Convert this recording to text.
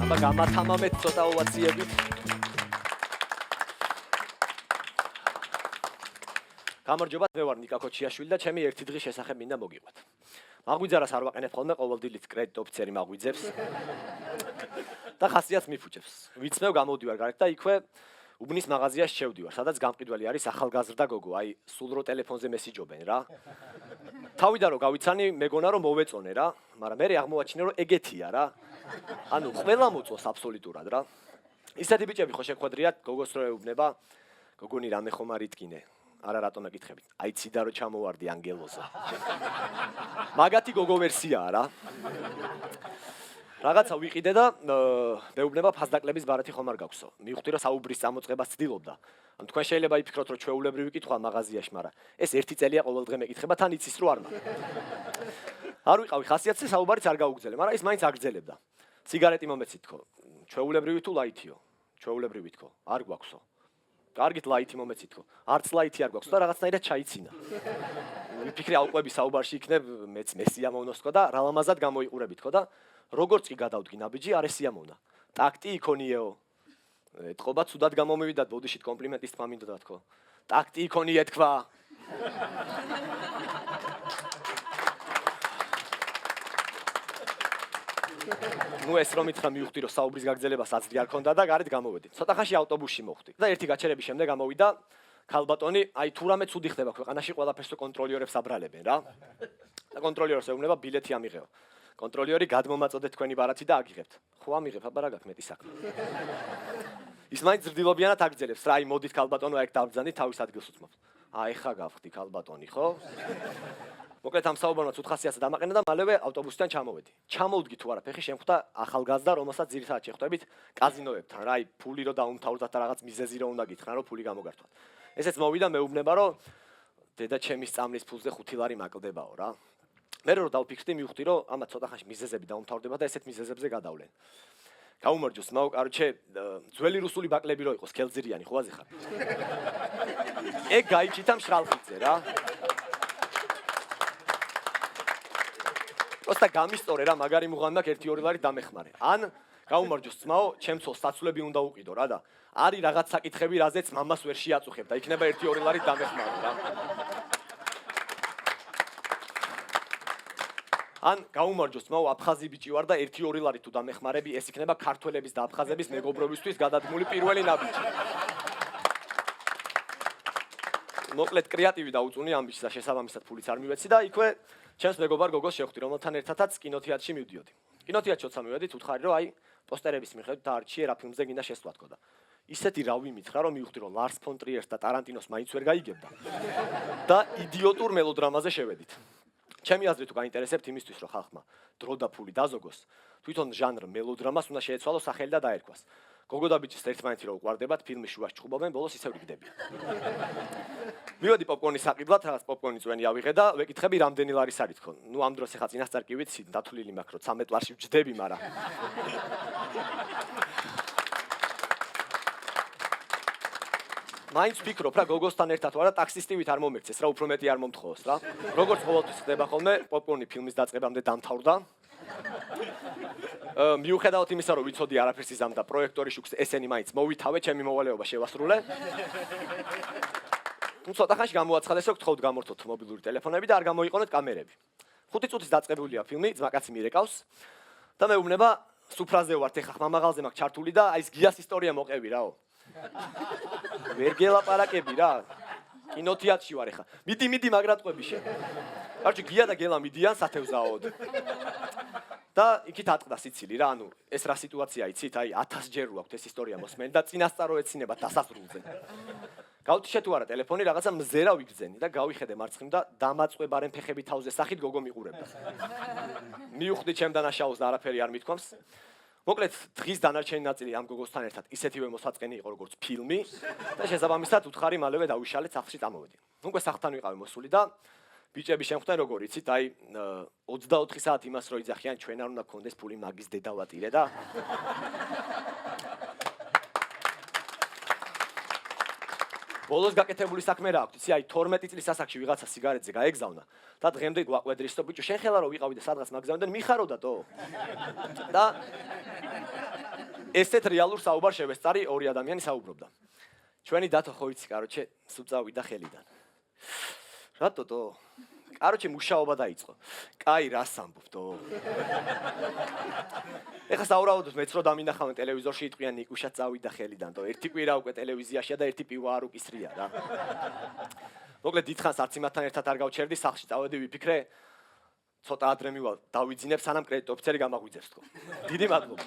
აბა გამათამამეთ ცოტა ოვაციებით. გამარჯობა, მე ვარ ნიკა ქოჩიაშვილი და ჩემი ერთი დღის შესახებ მინდა მოგიყვეთ. მაგვიძარას არ ვაყენებ ხოლმე ყოველდღიურად კრედიტ ოფიცერი მაგვიძებს. და ხასიათს მიფუჭებს. ვიცნევ გამოვდივარ გარეთ და იქვე უბნის მაღაზიაში შევდივარ, სადაც გამყიდველი არის ახალგაზრდა გოგო, აი სულ რო ტელეფონზე მესიჯობენ რა. თავიდან რო გავიცანი, მეგონა რომ მოვეწონე რა, მაგრამ მე აღმოვაჩინე რომ ეგეთია რა. ანუ ყველა მოწოს აბსოლუტურად რა. ისეთი ბიჭები ხო შეხვედრიათ, გოგოს რო ეუბნება, გოგონი რამე ხომ არ იტკინე. არა რატომ ეკითხებით? აიცი და რო ჩამოვარდი ანგელოზო. მაგათი გოგო ვერსიაა რა. რაღაცა ვიყიდე და მეუბნება ფასდაკლების ბარათი ხომ არ გაქვსო. მივხვდი რომ საუბრის წამოწყებას ცდილობდა. ანუ თქვენ შეიძლება იფიქროთ რომ ჩვეულებრივი კითხვა მაღაზიაში, მაგრამ ეს ერთი წელია ყოველდღე მეკითხება, თან იცის რომ არ მაქვს. არ ვიყავი ხასიათზე, საუბარიც არ გაუგზელე, მაგრამ ის მაინც აგრძელებდა. სიგარეტი მომეცით თქო. ჩვეულებრივი თუ ლაითიო? ჩვეულებრივი თქო. არ გვაქვსო. კარგით ლაითი მომეცით თქო. არც ლაითი არ გვაქვს და რაღაცნაირად ჩაიცინა. ვიფიქრე ალყვების საუბარში იქნებ მეც მესიამოვნოს თქო და რა ლამაზად გამოიყურებით თქო და როგორც კი გადავდგი ნაბიჯი, არ ესიამოვნა. ტაქტი იქონიეო. ეთყობა ცუდად გამომივიდათ, ბოდიშით კომპლიმენტის თქმა მინდოდა თქო. ტაქტი იქონიე თქვა. ნუ ეს რომ ითხრა მივხვდი რომ საუბრის გაგრძელებას აცდი არ ქონდა და გარეთ გამოვედი. ცოტა ხანში ავტობუსში მოხვდი და ერთი გაჩერების შემდეგ გამოვიდა ქალბატონი, აი თუ რამე ცუდი ხდება ქვეყანაში, ყველაფერს კონტროლიორებს აბრალებენ რა. და კონტროლიორს ეუბნება ბილეთი ამიღეო. კონტროლიორი გადმომაწოდეთ თქვენი ბარათი და აგიღებთ. ხო ამიღებ, აბა რა გაქვს მეტი საქმე. ის მაინც ზრდილობიანად აგრძელებს რა, აი მოდით ქალბატონო აქ დავბრძანდი თავის ადგილს უცმობ. აი ხა გავხდი ქალბატონი, ხო? მოკლედ ამ საუბარმა ცუდ ხასიათს დამაყენა და მალევე ავტობუსიდან ჩამოვედი. ჩამოვდგი თუ არა, ფეხი შემხვდა ახალგაზრდა, რომელსაც ძირითადად შეხვდებით კაზინოებთან, რა, აი ფული რო დაუმთავრდათ და რაღაც მიზეზი რო უნდა გითხრან, რომ ფული გამოგართვათ. ესეც მოვიდა, მეუბნება, რომ დედა ჩემის წამლის ფულზე 5 ლარი მაკლდებაო რა. მე რო დავფიქრდი, მივხვდი, რომ ამათ ცოტა ხანში მიზეზები დაუმთავრდება და ესეთ მიზეზებზე გადავლენ. გაუმარჯოს, მაო, კაროჩე, ძველი რუსული ბაკლები რო იყოს, ქელძირიანი, ხო აზიხარ? ეგ გაიჭითა მშრალხიძე რა. просто გამისტორე რა, მაგარი მუღამი მაქვს 1-2 ლარი დამეხმარე. ან გაუმარჯოს ძმაო, ჩემ ცოლს საცვლები უნდა უყიდო რა და არის რაღაც საკითხები, რაზეც მამას ვერ შეაწუხებ და იქნება 1-2 ლარი დამეხმარე რა. ან გაუმარჯოს ძმაო, აფხაზი ბიჭი ვარ და 1-2 ლარი თუ დამეხმარები, ეს იქნება ქართველების და აფხაზების მეგობრობისთვის გადადგმული პირველი ნაბიჯი. მოკლედ კრეატივი დაუწუნი ამ ბიჭს და შესაბამისად ფულიც არ მივეცი და იქვე ჩემს მეგობარ გოგოს შეხვდი, რომელთან ერთადაც კინოთეატრში მივდიოდი. კინოთეატრში როცა მივედით, უთხარი რომ აი პოსტერების მიხედვით დაარჩიე რა ფილმზე გინდა შესვლა თქო და ისეთი რა ვიმითხრა რომ მივხვდი რომ ლარს ფონ ტრიერს და ტარანტინოს მაინც ვერ გაიგებდა და იდიოტურ მელოდრამაზე შევედით. ჩემი აზრით თუ გაინტერესებთ იმისთვის რომ ხალხმა დრო და ფული დაზოგოს, თვითონ ჟანრ მელოდრამას უნდა შეეცვალოს სახელი და დაერქვას. გოგო და ბიჭის ერთმანეთი რო უყვარდებათ, ფილმის შუაში ჩხუბობენ, ბოლოს ისევ რიგდებიან. მივედი პოპკორნის საყიდლად, რაღაც პოპკორნის წვენი ავიღე და ვეკითხები რამდენი ლარის არის თქო. ნუ ამ დროს ახლა წინასწარ კი ვიცი, დათვლილი მაქვს რომ 13 ლარში ვჯდები, მაგრამ მაინც ვფიქრობ რა, გოგოსთან ერთად ვარ და ტაქსისტივით არ მომექცეს რა, უფრო მეტი არ მომთხოვოს რა. როგორც ყოველთვის ხდება ხოლმე, პოპკორნი ფილმის დაწყებამდე დამთავრდა. მიუხედავად იმისა, რომ ვიცოდი არაფერს იზამ და პროექტორი შუქს ესენი მაინც მოვითავე, ჩემი მოვალეობა შევასრულე. ნუ ცოტა ხანში გამოაცხადეს, რომ გთხოვთ გამორთოთ მობილური ტელეფონები და არ გამოიყენოთ კამერები. 5 წუთის დაწყებულია ფილმი, ძმაკაცი მირეკავს და მეუბნება, სუფრაზე ვართ, ეხლა ხმამაღალზე მაქვს ჩართული და აი ეს გიას ისტორია მოყევი რაო. ვერ გელაპარაკები რა. კინოთეატრში ვარ ეხლა. მიდი მაგრატყვები შენ. კაროჩე გია და გელა მიდიან სათევზაოდ. და იქით ატყდა სიცილი რა, ანუ ეს რა სიტუაცია იცით, აი 1000 ჯერ ვაქვთ ეს ისტორია მოსმენი და წინასწარ რო ეცინებათ დასასრულზე. გავთიშე თუ არა ტელეფონი, რაღაცა მზერა ვიგრძენი და გავიხედე მარცხნივ და დამაწყვებარენ ფეხები თავზე სახით გოგო მიყურებდა. მივხვდი ჩემ დანაშაულს და არაფერი არ მithქვამს. მოკლედ დღის დანარჩენი ნაწილი ამ გოგოსთან ერთად ისეთივე მოსაწყენი იყო როგორც ფილმი და შესაბამისად უთხარი მალევე დავიშალეთ სახლში წამოვედი. უკვე სახლთან ვიყავი მოსული და ბიჭები შემხვდნენ როგორ იცით, აი 24 საათი იმას რო იძახიან, ჩვენ არ უნდა გქონდეს ფული მაგის დედავატირე და ბოლოს გაკეთებული საქმე რა აქვს? იცი, აი 12 წლის ასაკში ვიღაცა სიგარეტზე გაეგზავნა და დღემდე გვაყვედრის და ბიჭო, შენ ხელა რო ვიყავი და სადღაც მაგზავნდნენ, მიხაროდათო. და ესეთ რეალურ საუბარს შევესწარი ორი ადამიანი საუბრობდა. ჩვენი დათო ხო იცი, კაროჩე, სულ წავიდა ხელიდან. რატოტო? კაროჩე, მუშაობა დაიწყო. კაი, რას ამბობთო? ეხლა საუბრობთ მეც რო დამინახავენ ტელევიზორში იტყვიან ნიკუშა წავიდა ხელიდან, თო ერთი კვირა უკვე ტელევიზიაშია და ერთი პივა არ უკისრია რა. მოკლედ დიდხანს არც იმათთან ერთად არ გავჩერდი, სახლში წავედი ვიფიქრე, ცოტა ადრე მივალ, დავიძინებ სანამ კრედიტ ოფიცერი გამაგვიძებს თქო. დიდი მადლობა.